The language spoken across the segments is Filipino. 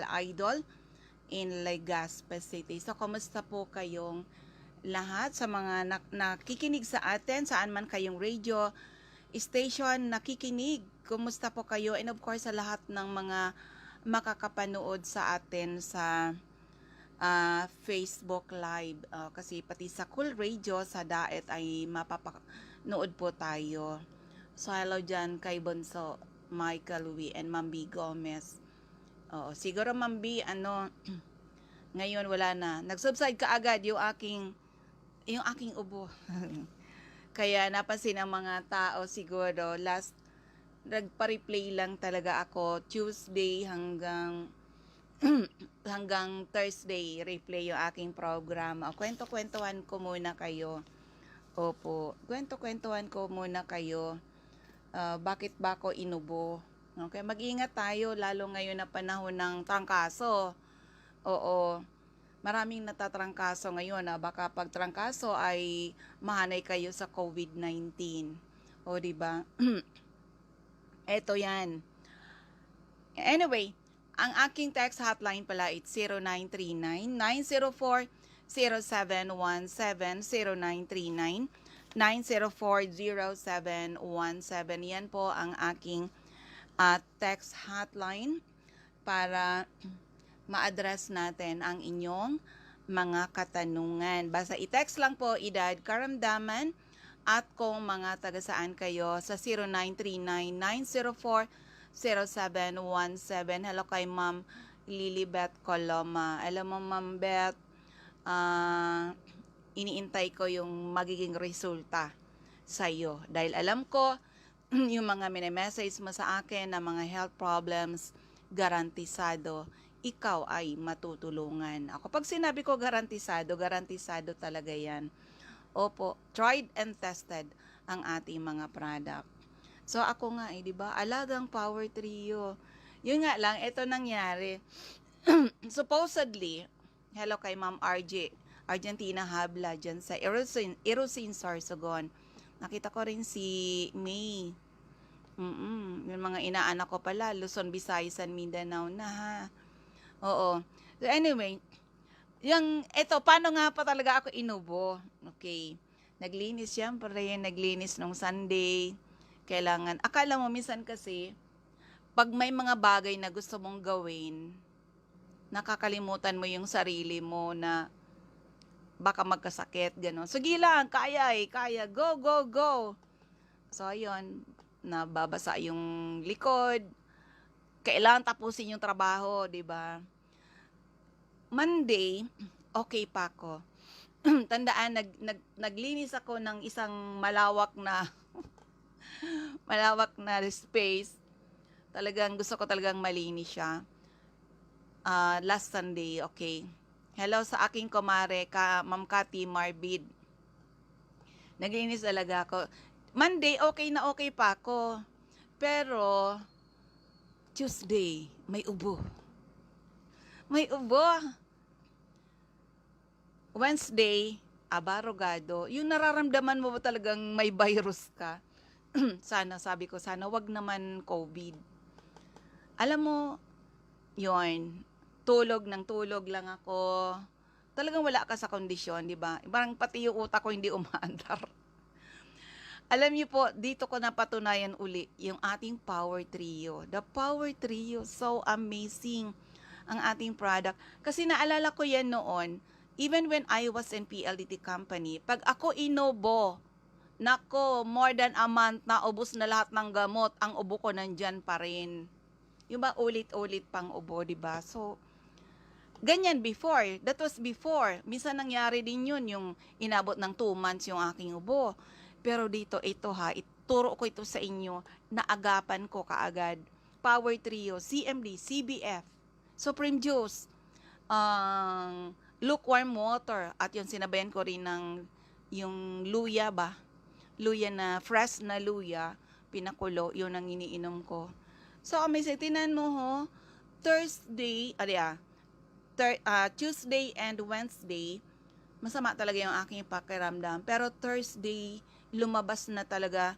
idol in Legazpi City. So, kumusta po kayong lahat sa mga nakikinig sa atin, saan man kayong radio station nakikinig? Kumusta po kayo? And of course, sa lahat ng mga makakapanood sa atin sa Facebook Live. Kasi pati sa Cool Radio, sa Daet ay mapapanood po tayo. So, hello dyan kay Bonso, Michael Louie, and Mambi Gomez. Siguro Mambi, ngayon wala na. Nag-subside ka agad yung aking ubo. Kaya napansin ang mga tao siguro. Nagpa-replay lang talaga ako Tuesday hanggang Thursday, replay yung aking program. Kwento-kwentuhan ko muna kayo. Opo, kwento-kwentuhan ko muna kayo. Bakit ba ako inubo? Okay, mag-ingat tayo lalo ngayon na panahon ng trangkaso. Oo, maraming natatrangkaso ngayon. Baka pag trangkaso ay mahanay kayo sa COVID-19. O, diba? Eto yan. Anyway, ang aking text hotline pala it's 0939-904-0717, 0939-904-0717. Yan po ang aking text hotline para ma-address natin ang inyong mga katanungan. Basta i-text lang po edad, karamdaman, at kung mga taga-saan kayo sa 0939-904-0717. Hello kay Ma'am Lilibet Coloma. Alam mo, Ma'am Beth, iniintay ko yung magiging resulta sa iyo. Dahil alam ko, yung mga mini-message mo sa akin na mga health problems, garantisado, ikaw ay matutulungan. Ako, pag sinabi ko garantisado, garantisado talaga yan. Opo, tried and tested ang ating mga product. So, ako nga di ba, alagang power trio. Yun nga lang, ito nangyari. Supposedly, hello kay Ma'am RJ, Argentina Habla, dyan sa Erosin, Sorsogon. Nakita ko rin si May. Yung mga inaanak ko pala, Luzon, Visayas, and Mindanao na ha. Oo. So anyway, eto, paano nga pa talaga ako inubo? Okay. Naglinis syempre, naglinis nung Sunday. Kailangan, akala mo minsan kasi, pag may mga bagay na gusto mong gawin, nakakalimutan mo yung sarili mo na baka magkasakit, gano'n. Sige lang, kaya go, go, go. So, ayun, nababasa yung likod. Kailangan tapusin yung trabaho, di ba? Monday, okay pa ako. Tandaan, naglinis ako ng isang malawak na space. Talagang gusto ko talagang malinis siya. Last Sunday, okay. Hello sa aking kumare, Ma'am Cathy Marbid. Naglinis talaga ako. Monday, okay na okay pa ako. Pero, Tuesday, may ubo. May ubo. Wednesday, abarogado. Yung nararamdaman mo ba talagang may virus ka? Sabi ko, sana wag naman COVID. Alam mo, yun, tulog lang ako. Talagang wala ka sa kondisyon, di ba? Parang pati yung utak ko hindi umaandar. Alam niyo po, dito ko napatunayan uli yung ating Power Trio. The Power Trio, so amazing ang ating product. Kasi naalala ko yan noon, even when I was in PLDT company, pag ako inubo, nako, more than a month na ubos na lahat ng gamot, ang ubo ko nandyan pa rin. Yung ba ulit-ulit pang ubo, diba? So, ganyan before. That was before. Minsan nangyari din yun, yung inabot ng 2 months yung aking ubo. Pero dito, ito ha, ituro ko ito sa inyo, naagapan ko kaagad. Power Trio, CMD, CBF, Supreme Juice, lukewarm water, at yun sinabayan ko rin ng yung luya ba? Luya na, fresh na luya, pinakulo, yun ang iniinom ko. So, amazing, tinan mo ho, Tuesday and Wednesday, masama talaga yung aking pakiramdam. Pero Thursday, lumabas na talaga,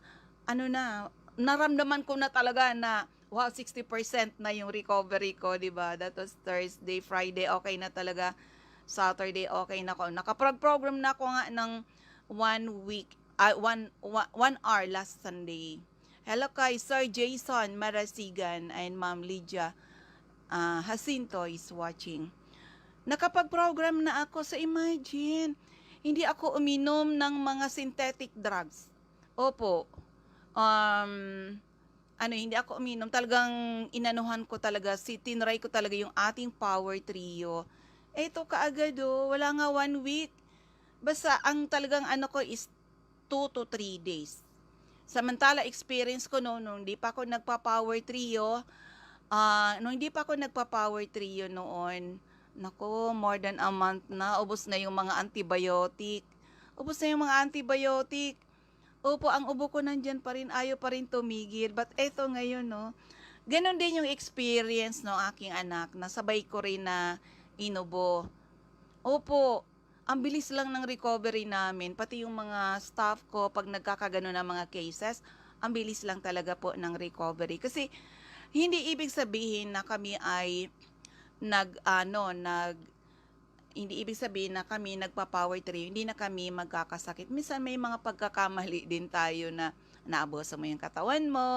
naramdaman ko na talaga na Wow, 60% na yung recovery ko, 'di ba? That was Thursday, Friday, okay na talaga. Saturday, okay na ako. Nakaprogram na ako nga ng 1 week, 1 hour last Sunday. Hello kay Sir Jason Marasigan and Ma'am Lydia Jacinto is watching. Nakapag-program na ako sa Imagine. Hindi ako uminom ng mga synthetic drugs. Opo. Hindi ako uminom. Talagang inanuhan ko talaga, tinry ko talaga yung ating Power Trio. Ito kaagad wala nga 1 week. Basta ang talagang ko is 2 to 3 days. Samantala experience ko nung hindi pa ako nagpa-Power Trio, noon, nako, more than a month na, ubos na yung mga antibiotic. Opo, ang ubo ko nandyan pa rin, ayaw pa rin tumigil. But eto ngayon, ganon din yung experience ng aking anak, na sabay ko rin na inubo. Opo, ang bilis lang ng recovery namin, pati yung mga staff ko, pag nagkakagano na mga cases, ang bilis lang talaga po ng recovery. Kasi, hindi ibig sabihin na kami ay hindi ibig sabihin na kami nagpa-power trio, hindi na kami magkakasakit. Minsan may mga pagkakamali din tayo na naabuso mo yung katawan mo,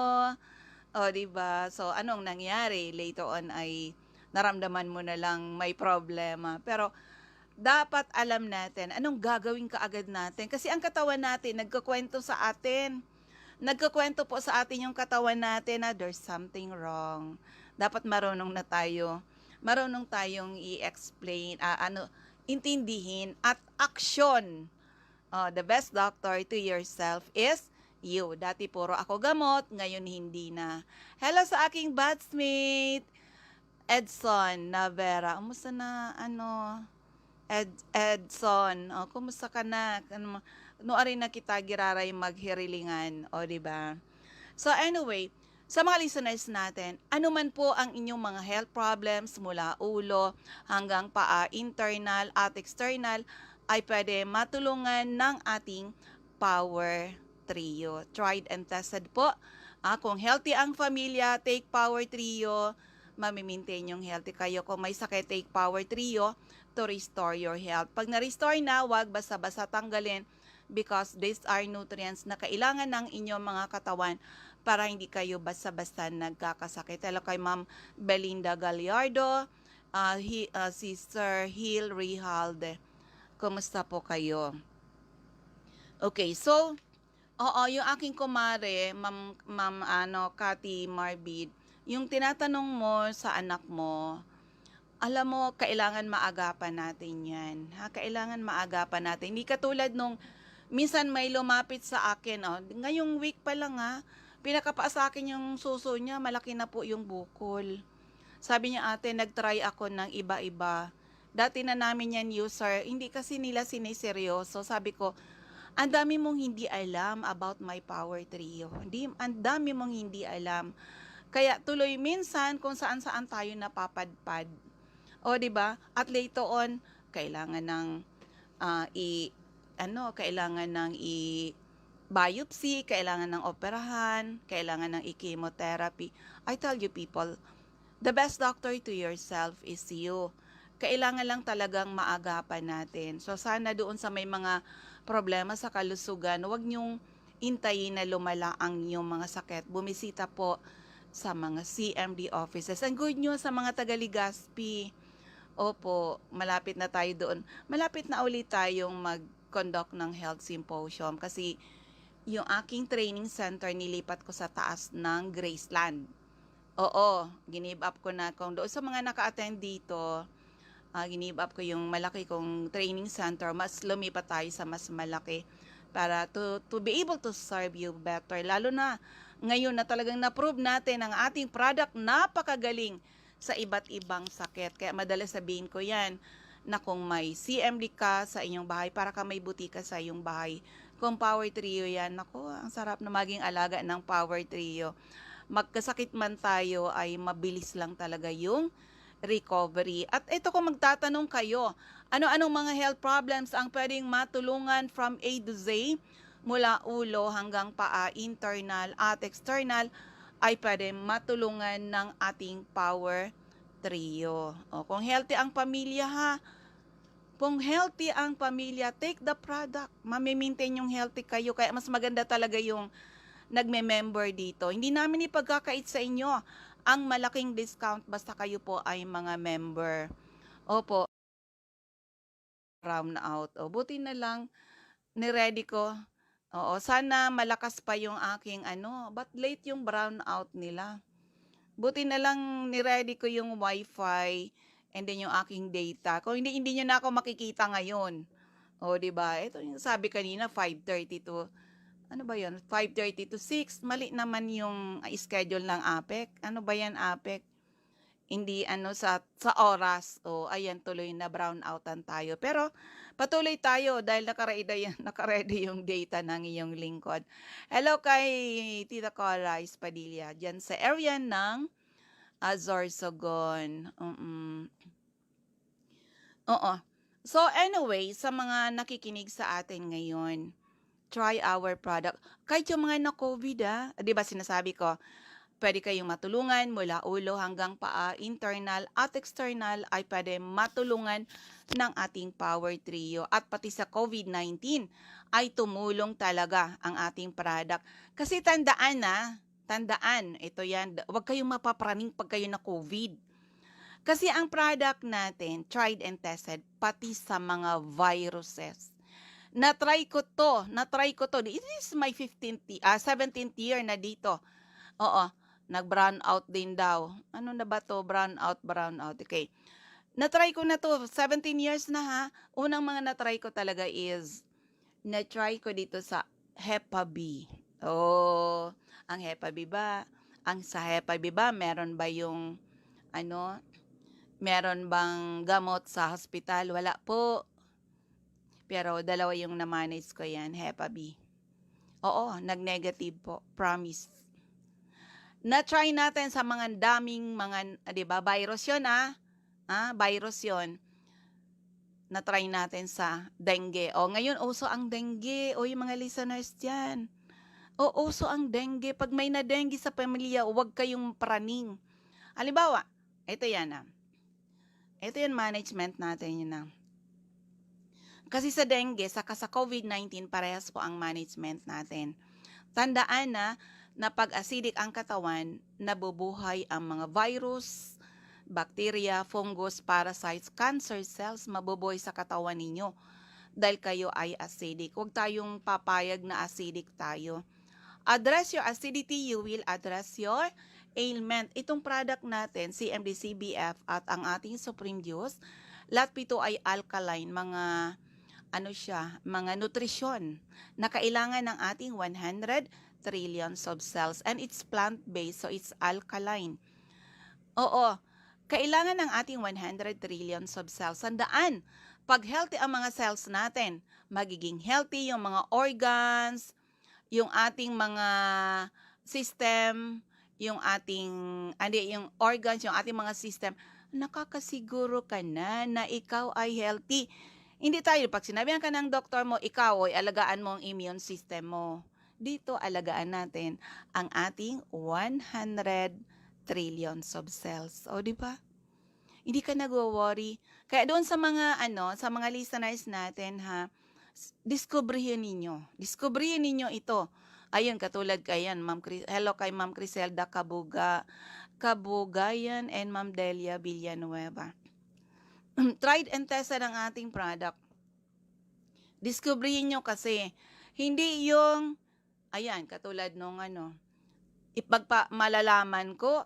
diba? So, anong nangyari? Later on ay naramdaman mo na lang may problema. Pero, dapat alam natin anong gagawin kaagad natin. Kasi ang katawan natin, nagkukwento sa atin. Nagkukwento po sa atin yung katawan natin na there's something wrong. Dapat marunong tayong i-explain, intindihin at action. The best doctor to yourself is you. Dati puro ako gamot, ngayon hindi na. Hello sa aking batchmate, Edson Navera. Kumusta na, Edson? Kumusta ka na? Noari na kita giraray maghirilingan, diba? So anyway, sa mga listeners natin, ano man po ang inyong mga health problems mula ulo hanggang paa, internal at external, ay pwede matulungan ng ating Power Trio. Tried and tested po. Kung healthy ang pamilya, take Power Trio, mamimaintain yung healthy kayo. Kung may sakit, take Power Trio to restore your health. Pag na-restore na, wag basta-basta tanggalin, because these are nutrients na kailangan ng inyong mga katawan para hindi kayo basta-basta nagkakasakit. Hello kay Ma'am Melinda Gallardo, Sister Hill Rihalde. Kumusta po kayo? Okay, so, yung aking kumare, Ma'am Cathy Marbid, yung tinatanong mo sa anak mo, alam mo, kailangan maagapan natin yan. Kailangan maagapan natin. Hindi katulad nung minsan may lumapit sa akin, ngayong week pa lang pinakapa sa akin yung suso niya, malaki na po yung bukol. Sabi niya, ate, nagtry ako ng iba-iba. Dati na namin yan user, hindi kasi nila siniseryoso. Sabi ko, ang dami mong hindi alam about my Power Trio. Ang dami mong hindi alam. Kaya tuloy minsan kung saan-saan tayo napapadpad. Diba? At later on, kailangan ng biopsy, kailangan ng operahan, kailangan ng chemotherapy. I tell you people, the best doctor to yourself is you. Kailangan lang talagang maagapan natin. So sana doon sa may mga problema sa kalusugan, huwag niyong intayin na lumala ang inyong mga sakit. Bumisita po sa mga CMD offices. And good news sa mga taga-Legazpi. Opo, malapit na tayo doon. Malapit na ulit tayong mag-conduct ng health symposium kasi yung aking training center nilipat ko sa taas ng Graceland. Ginib up ko na kung doon sa mga naka-attend dito, ginib up ko yung malaki kong training center, mas lumipat tayo sa mas malaki para to be able to serve you better. Lalo na ngayon na talagang na-prove natin ang ating product napakagaling sa iba't ibang sakit. Kaya madalas sabihin ko yan, na kung may CMD ka sa inyong bahay, para ka may butika sa iyong bahay. Kung Power Trio yan, naku, ang sarap na maging alaga ng Power Trio. Magkasakit man tayo, ay mabilis lang talaga yung recovery. At ito, kung magtatanong kayo, ano-anong mga health problems ang pwedeng matulungan from A to Z, mula ulo hanggang paa, internal at external, ay pwede matulungan ng ating power trio. O, kung healthy ang pamilya ha, kung healthy ang pamilya, take the product. Mamimaintain yung healthy kayo. Kaya mas maganda talaga yung nagme-member dito. Hindi namin ipagkakait sa inyo ang malaking discount basta kayo po ay mga member. Opo, round out. O, buti na lang, ni-ready ko. Oo, sana malakas pa yung aking but late yung brown out nila. Buti na lang ni-ready ko yung wifi and then yung aking data. Kung hindi nyo na ako makikita ngayon. O, diba? Ito yung sabi kanina, 5:30 to, ano ba yun? 5:30 to 6. Mali naman yung schedule ng APEC. Ano ba yan, APEC? Hindi sa oras. O, ayan, tuloy na brown outan tayo. Pero, patuloy tayo dahil nakaredy yung data ng iyong lingkod. Hello kay Tita Cora Espadilla, dyan sa area ng Sorsogon. Oo. So anyway, sa mga nakikinig sa atin ngayon, try our product. Kahit yung mga na-COVID, di ba sinasabi ko, pwede kayong matulungan mula ulo hanggang paa, internal at external ay pwede matulungan ng ating power trio. At pati sa COVID-19 ay tumulong talaga ang ating product. Kasi tandaan, ito yan, huwag kayong mapapraning pag kayo na COVID. Kasi ang product natin, tried and tested, pati sa mga viruses. Na-try ko to. This is my 17th year na dito. Oo, nag-brown out din daw. Ano na ba to? Brown out. Okay. Na-try ko na to. 17 years na ha. Unang mga na-try ko talaga is, na-try ko dito sa Hcibiz. Oh, ang Hcibiz ba? Sa Hcibiz ba, meron ba yung, meron bang gamot sa hospital? Wala po. Pero dalawa yung na-manage ko yan, Hcibiz. Oo, nag-negative po. Promise. Na-try natin sa mga daming mga, di ba, virus yun virus yun. Na-try natin sa dengue. O, ngayon, uso ang dengue. O, yung mga listeners dyan. O, uso ang dengue. Pag may na-dengue sa pamilya, huwag kayong praning. Halimbawa, ito yan Ito yung management natin yun Kasi sa dengue, saka sa COVID-19, parehas po ang management natin. Tandaan na pag acidic ang katawan, nabubuhay ang mga virus, bacteria, fungus, parasites, cancer cells, mabubuhay sa katawan ninyo dahil kayo ay acidic. Huwag tayong papayag na acidic tayo. Address your acidity, you will address your ailment. Itong product natin, CMD, CBF at ang ating Supreme Juice, lahat pito ay alkaline, mga mga nutrisyon na kailangan ng ating 100 trillions of cells and it's plant-based, so it's alkaline. Oo, kailangan ng ating 100 trillions of cells. Sandaan, pag healthy ang mga cells natin, magiging healthy yung mga organs, yung ating mga system, yung organs, yung ating mga system, nakakasiguro ka na ikaw ay healthy. Hindi tayo, pag sinabihan ka ng doktor mo, ikaw ay alagaan mo ang immune system mo. Dito, alagaan natin ang ating 100 trillions of cells. O, di ba? Hindi ka nag-worry. Kaya doon sa mga, sa mga listeners natin, diskubrihin ninyo ito. Ayun, katulad kayan, hello kay Ma'am Criselda Kabugayan and Ma'am Delia Villanueva. Tried and tested ang ating product. Diskubrihin nyo kasi, hindi yung, katulad nung malalaman ko,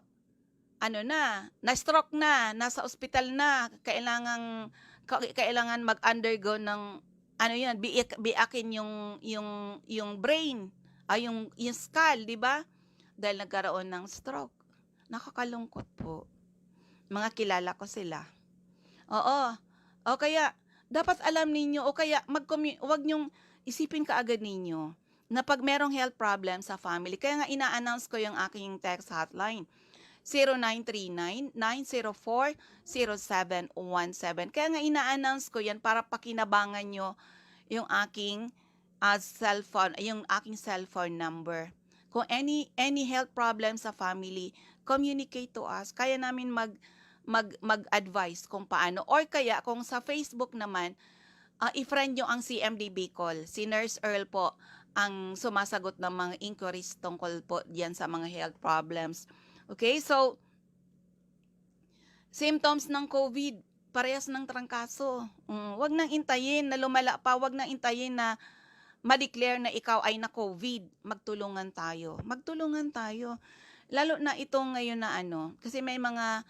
na-stroke na, nasa ospital na, kailangan mag-undergo ng, biakin yung brain, yung skull, di ba? Dahil nagkaroon ng stroke. Nakakalungkot po. Mga kilala ko sila. Oo. O kaya, dapat alam ninyo, o kaya, wag nyong isipin kaagad ninyo, na pag merong health problem sa family, kaya nga ina-announce ko yung aking text hotline, 0939-904-0717. Kaya nga ina-announce ko yan para pakinabangan nyo yung aking cellphone number. Kung any health problem sa family, communicate to us. Kaya namin mag-advise kung paano. Or kaya kung sa Facebook naman, i-friend nyo ang CMD Bicol. Si Nurse Earl po ang sumasagot ng mga inquiries tungkol po diyan sa mga health problems. Okay, so symptoms ng COVID, parehas ng trangkaso. Wag nang intayin na lumala pa, wag nang intayin na ma-declare na ikaw ay na COVID. Magtulungan tayo. Magtulungan tayo. Lalo na itong ngayon na kasi may mga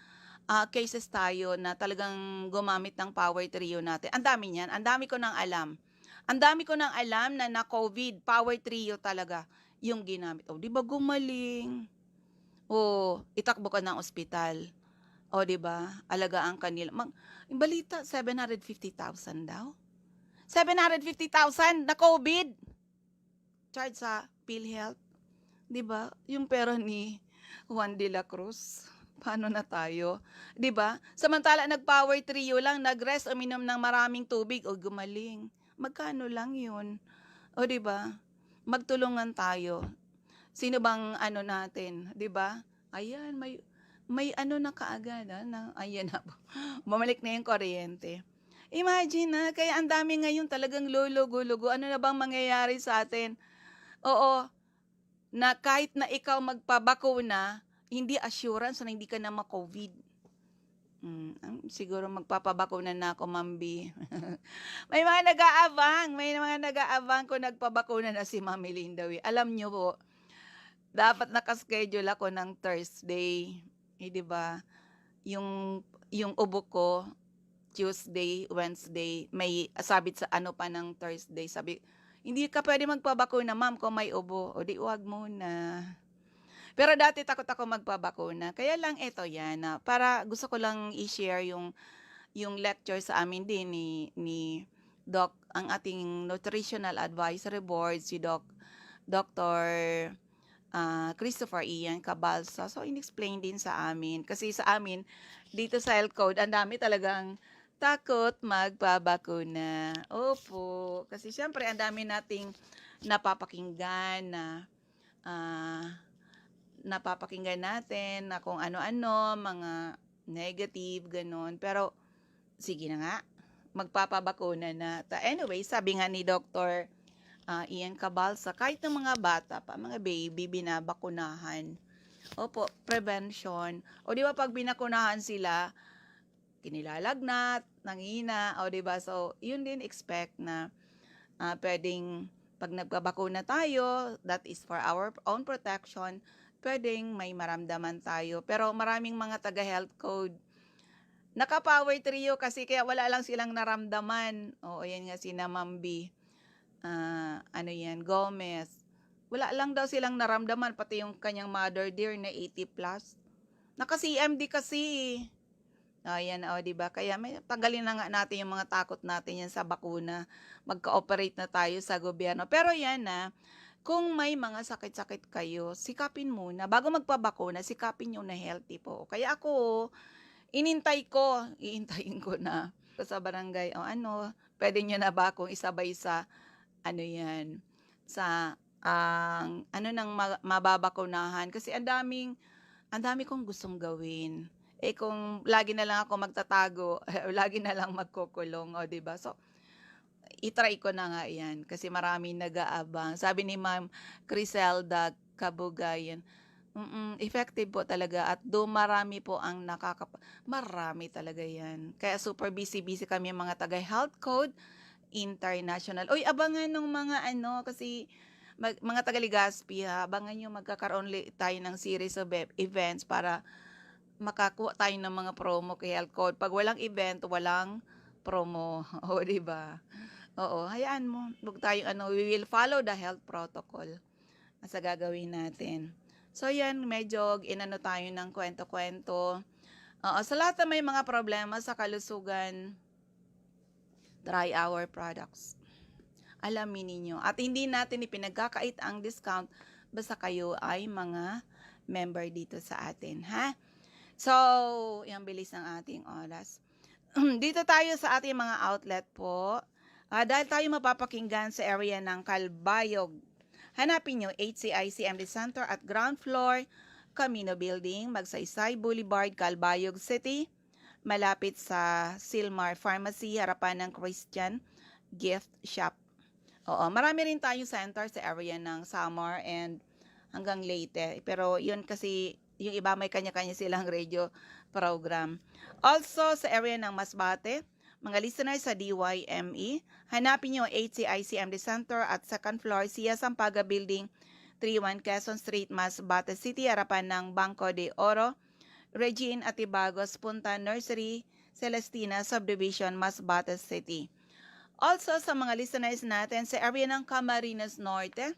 cases tayo na talagang gumamit ng power trio natin. Ang dami niyan. Ang dami ko nang alam. Ang dami ko nang alam na COVID, power trio talaga yung ginamit. Di ba gumaling? Itakbo ka ng ospital. Di ba? Alagaan kanila. Yung balita, 750,000 daw. 750,000 na COVID. Charge sa PhilHealth. Di ba? Yung pera ni Juan de la Cruz. Paano na tayo? 'Di ba? Samantala nag-power trio lang, nag-rest, uminom ng maraming tubig, gumaling. Magkano lang 'yun? 'Di ba? Magtulungan tayo. Sino bang natin, 'di ba? Ayan, may na kaagad, ayan na. Bumalik na 'yung kuryente. Imagine na, kaya ang dami ngayon talagang lulugo-lugo. Ano na bang mangyayari sa atin? Oo, na kahit na ikaw magpabakuna, hindi assurance na hindi ka na ma-COVID. Siguro magpapabakuna na ako, Mambi. May mga nag-aabang kung nagpabakuna na si Ma'am Melinda. Alam nyo po, dapat nakaschedule ako ng Thursday. Di ba? Yung ubo ko, Tuesday, Wednesday, may sabit sa pa ng Thursday. Sabi, hindi ka pwede magpabakuna, ma'am, kung may ubo. Di wag muna. Pero dati takot ako magpabakuna. Kaya lang ito yan. Para gusto ko lang i-share yung lecture sa amin din ni Doc, ang ating nutritional advisory board, si Dr. Christopher Ian Cabalsa. So, in-explain din sa amin. Kasi sa amin, dito sa health code, ang dami talagang takot magpabakuna. Opo. Kasi syempre, ang dami nating napapakinggan natin na kung ano-ano, mga negative, ganun. Pero, sige na nga, magpapabakuna na. Anyway, sabi nga ni Dr. Ian Cabalsa, kahit ng mga bata pa, mga baby, binabakunahan. Opo, prevention. Di ba pag binakunahan sila, kinilalagnat, nangina, di ba? So, yun din expect na pwedeng pag nagpabakuna tayo, that is for our own protection, pwedeng may maramdaman tayo. Pero maraming mga taga-health code, naka-power trio kasi kaya wala lang silang naramdaman. Ayan nga si Namambi. Gomez. Wala lang daw silang naramdaman, pati yung kanyang mother dear na 80 plus. Naka-CMD kasi. Ayan, diba? Kaya tanggalin na nga natin yung mga takot natin yan sa bakuna. Magka-operate na tayo sa gobyerno. Pero yan kung may mga sakit-sakit kayo, sikapin muna. Bago magpabakuna, sikapin nyo na healthy po. Kaya ako, iintayin ko na. Sa barangay, pwede nyo na ba akong isabay sa, sa, nang mababakunahan. Kasi ang dami kong gustong gawin. Kung lagi na lang ako magtatago, lagi na lang magkukulong, diba? So, itry ko na nga yan kasi marami nag-aabang. Sabi ni Ma'am Criselda Kabuhayan, effective po talaga at marami po ang marami talaga yan. Kaya super busy kami mga taga-health code international. Abangan ng mga kasi mga taga-Legazpi, abangan nyo magkakaroon tayo ng series of events para makakuha tayo ng mga promo kay health code. Pag walang event, walang promo. Diba? Hayaan mo. Huwag tayong we will follow the health protocol sa gagawin natin. So, yan, medyo tayo ng kwento-kwento. Sa lahat na may mga problema sa kalusugan, try our products. Alamin ninyo. At hindi natin ipinagkakait ang discount basta kayo ay mga member dito sa atin, ha? So, yung bilis ng ating oras. Dito tayo sa ating mga outlet po. Dahil tayo mapapakinggan sa area ng Calbayog, Hanapin nyo HCI-CMD Center at ground floor, Camino Building, Magsaysay Boulevard, Calbayog City, malapit sa Silmar Pharmacy, harapan ng Christian Gift Shop. Oo, marami rin tayong center sa area ng Samar and hanggang Leyte. Pero yun kasi, yung iba may kanya-kanya silang radio program. Also, sa area ng Masbate, mga listeners sa DYME, hanapin nyo HCI-CMD Center at second floor, Sia Sampaga Building, 31 Quezon Street, Masbate City, harapan ng Banco de Oro, Regine Atibagos, Punta Nursery, Celestina Subdivision, Masbate City. Also, sa mga listeners natin sa area ng Camarines Norte,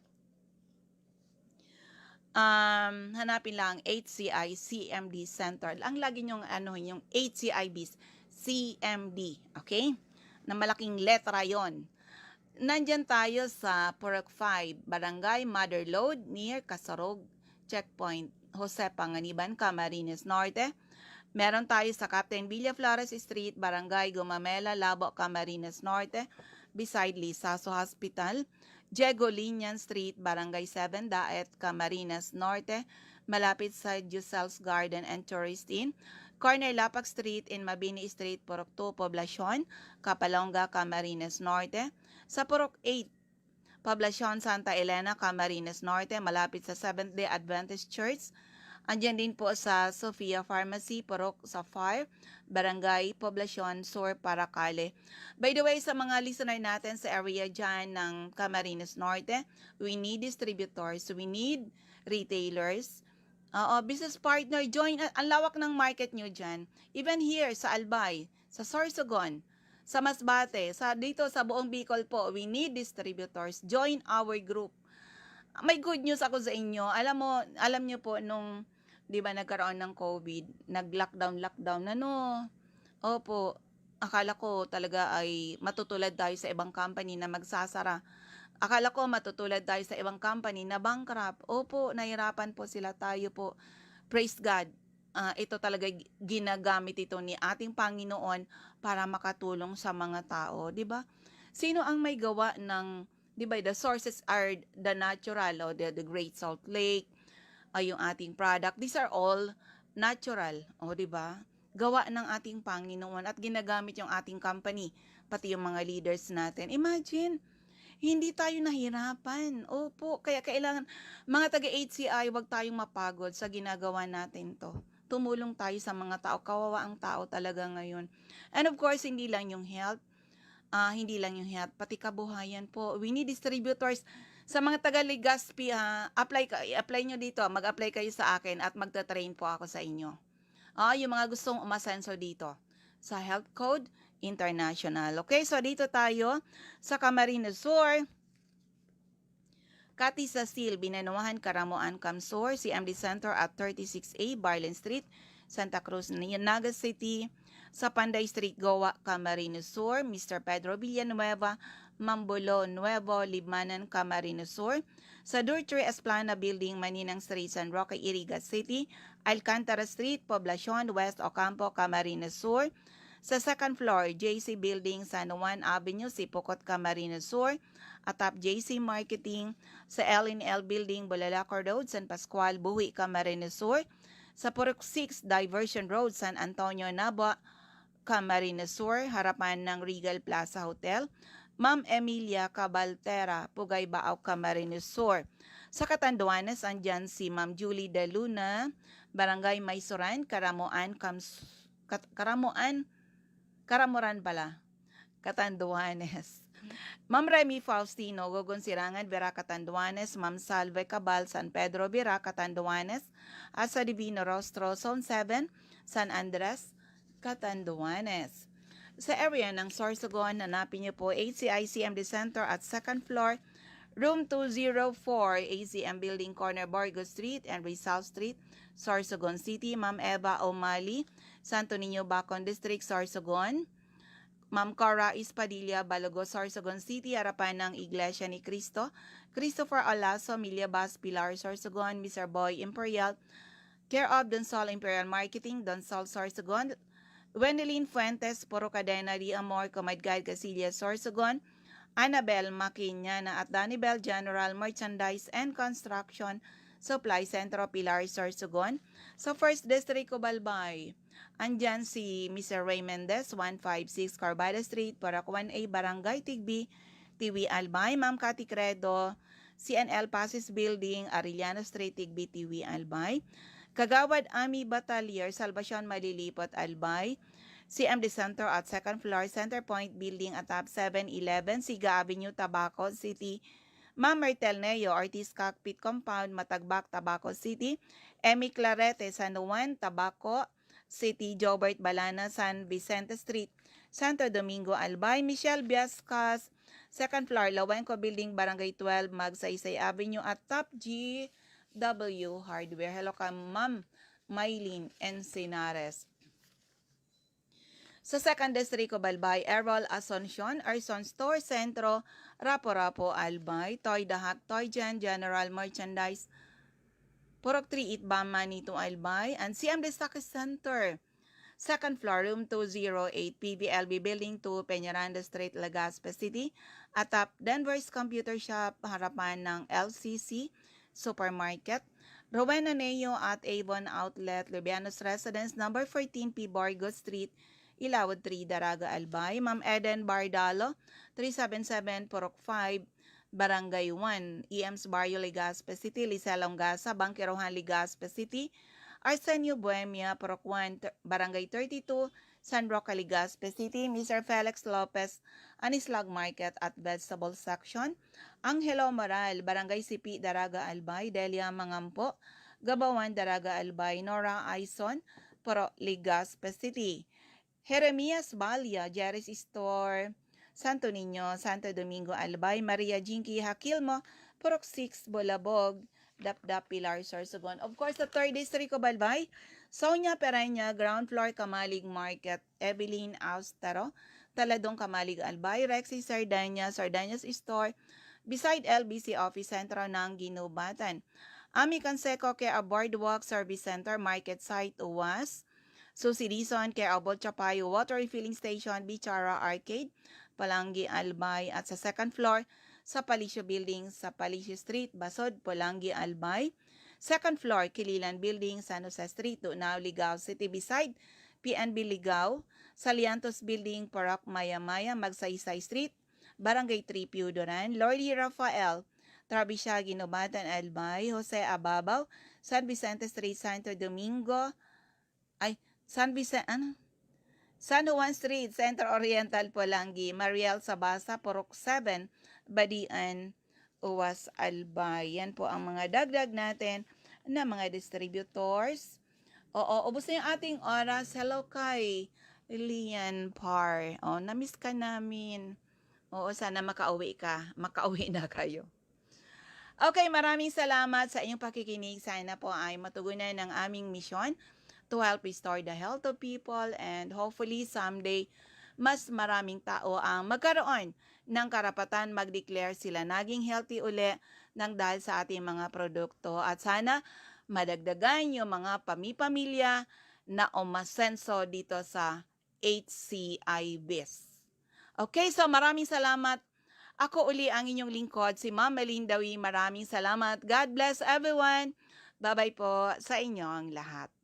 hanapin lang HCI-CMD Center. Ang lagi nyong yung Hcibiz CMD, okay? Na malaking letra yon. Nandyan tayo sa Purok 5, Barangay Mother Lode, near Kasarog Checkpoint, Jose Panganiban, Camarines Norte. Meron tayo sa Captain Villaflores Street, Barangay Gumamela, Labo, Camarines Norte, beside Lisaso Hospital. Diego Linian Street, Barangay 7, Daet, Camarines Norte, malapit sa Giselle's Garden and Tourist Inn. Corner Lapak Street in Mabini Street, Purok 2, Poblacion, Capalonga, Camarines Norte. Sa Purok 8, Poblacion, Santa Elena, Camarines Norte, malapit sa Seventh-day Adventist Church. Andyan din po sa Sofia Pharmacy, Purok Sapphire, Barangay Poblacion Sur, Paracale. By the way, sa mga listener natin sa area dyan ng Camarines Norte, we need distributors, we need retailers, business partner, join. Ang lawak ng market nyo dyan. Even here sa Albay, sa Sorsogon, sa Masbate, dito sa buong Bicol po, we need distributors. Join our group. May good news ako sa inyo. Alam nyo po nung, di ba, nagkaroon ng COVID, nag-lockdown, opo, akala ko talaga ay matutulad tayo sa ibang company na magsasara. Akala ko matutulad tayo sa ibang company na bankrupt. Opo, nahirapan po sila, tayo po. Praise God. Ito talaga ginagamit ito ni ating Panginoon para makatulong sa mga tao, di ba? Sino ang may gawa ng, di ba, the sources are the natural, the Great Salt Lake, yung ating product. These are all natural, di ba? Gawa ng ating Panginoon at ginagamit yung ating company, pati yung mga leaders natin. Imagine, hindi tayo nahirapan. Opo, kaya kailangan, mga taga-HCI, wag tayong mapagod sa ginagawa natin to. Tumulong tayo sa mga tao. Kawawa ang tao talaga ngayon. And of course, hindi lang yung health, pati kabuhayan po. We need distributors. Sa mga taga-Legazpi, apply nyo dito. Mag-apply kayo sa akin at magta-train po ako sa inyo. Yung mga gustong umasenso dito sa Health Code International. Okay, so dito tayo sa Camarines Sur, Kati sa Sil, Binanuahan, Karamuan, Camsor, CMD Center at 36A, Barlen Street, Santa Cruz, Naga City, sa Panday Street, Goa, Camarines Sur, Mr. Pedro Villanueva, Mambulo, Nuevo, Libmanan, Camarines Sur, sa Dortory Esplana Building, Maninang Street, San Roque, Iriga City, Alcantara Street, Poblacion, West Ocampo, Camarines Sur, sa second floor, JC Building, San Juan Avenue, Sipocot, Camarines Sur, atap JC Marketing, sa L&L Building, Bulalacor Road, San Pascual, Buhi, Camarines Sur, sa Purok 6, Diversion Road, San Antonio, Nabua, Camarines Sur, harapan ng Regal Plaza Hotel, Ma'am Emilia Cabaltera, Pugay Baaw, Camarines Sur. Sa Catanduanes, andyan si Ma'am Julie De Luna, Barangay Maysoran, Karamuran pala, Catanduanes. Ma'am Remy Faustino, Gogon Sirangan, Vera, Catanduanes. Ma'am Salve Cabal, San Pedro, Vera, Catanduanes. At sa Divino Rostro, Zone 7, San Andres, Catanduanes. Sa area ng Sorsogon, hanapin niyo po HCI-CMD Center at second floor, Room 204, ACM Building, Corner Burgos Street and Rizal Street, Sorsogon City. Ma'am Eva O'Malley, Santo Niño, Bacon District, Sorsogon. Ma'am Cora Espadilla, Balogo, Sorsogon City, harapan ng Iglesia ni Cristo. Christopher Alaso, Miliabas, Pilar, Sorsogon. Mr. Boy Imperial, care of Donsol Imperial Marketing, Donsol, Sorsogon. Wendelin Fuentes, Puro Cadena, Di Amor, Comadgad, Casillas, Sorsogon. Annabel Maquiñana at Danibel General Merchandise and Construction Supply Center Pilar, Sorsogon. Sa First District Balbay, andyan si Mr. Ray Mendez, 156 Carbada Street, Parak 1A, Barangay Tigbi, Tiwi Albay. Ma'am Cathy Credo, CNL Pasis Building, Arellano Street, Tigbi, Tiwi Albay. Kagawad Ami Batalier, Salvacion Malilipot, Albay. CMD Center at second floor, Center Point Building at top 711, Siga Avenue, Tabaco City. Ma'am Mertel Neo, Ortiz Cockpit Compound, Matagbak, Tabaco City. Emmy Clarete, San Juan, Tabaco City. Jobert Balana, San Vicente Street, Santo Domingo, Albay. Michelle Biascas, second floor, Lawenco Building, Barangay 12, Magsaysay Avenue at Top GW Hardware. Hello ka, Ma'am Maylene Encinares. Sa Second District Balbay, Errol Asuncion, Arson Store Centro, Rapo-Rapo, Albay, Toy Dahak, Toy General Merchandise, Purok 3 Itbam, Manito, Albay, and CMD Stockist Center, second floor, room 208, PBLB Building 2, Peñaranda Street, Legazpi City, atap Denver's Computer Shop, harapan ng LCC Supermarket, Rowena Neo at Avon Outlet, Lubianos Residence, number 14 P. Borgo Street, Ilawad 3, Daraga, Albay. Ma'am Eden Bardalo, 377 Purok 5, Barangay 1, EMS Barrio, Legazpi City, Liselong Gasa, Bangkirohan, Legazpi City, Arsenio Bohemia, Purok 1, Barangay 32, San Roque, Legazpi City, Mr. Felix Lopez, Anislag Market at Vegetable Section, Angelo Moral, Barangay Sipi, Daraga, Albay, Delia Mangampo, Gabawan, Daraga, Albay, Nora Aison, Purok, Legazpi City, Jeremias Balia, Jerry's Store, Santo Niño, Santo Domingo, Albay, Maria Jinky Hakilmo, Purok 6, Bulabog, Dapdap, Pilar, Sorsogon. Of course, sa 3rd District of Albay, Sonia Pereña, ground floor, Kamalig Market, Evelyn Austero, Taladong, Kamalig, Albay, Rexy Sardania, Sardanias Store, beside LBC Office Center ng Ginubatan. Ami Canseco, Care Boardwalk Service Center, Market Site, UWAS, Susi Dizon, Care Abol Chapayo, Water Refilling Station, Bichara Arcade, Palanggi, Albay, at sa second floor, sa Palicio Building, sa Palicio Street, Basod, Palanggi, Albay. Second floor, Kililan Building, San Jose Street, Dunao, Ligao City, beside PNB Ligao, sa Liantos Building, Parak, Maya-Maya, Magsaysay Street, Barangay 3, Piudoran, Lordy Rafael, Trabisha, Ginubatan, Albay, Jose Ababaw, San Vicente Street, Santo Domingo, San Juan Street, Centro Oriental, Polanggi, Mariel Sabasa, Purok 7, Badian, Uwas, Albay. Yan po ang mga dagdag natin na mga distributors. Oo, ubos na yung ating oras. Hello kay Lilian Par. Namiss ka namin. Oo, sana makauwi ka. Makauwi na kayo. Okay, maraming salamat sa inyong pakikinig. Sana po ay matugunan ng aming misyon to help restore the health of people, and hopefully someday mas maraming tao ang magkaroon ng karapatan mag-declare sila naging healthy uli nang dahil sa ating mga produkto, at sana madagdagan yung mga pamilya na umasenso dito sa HCI-Biz. Okay, so maraming salamat. Ako uli ang inyong lingkod, si Ma'am Melinda. Maraming salamat. God bless everyone. Bye-bye po sa inyong lahat.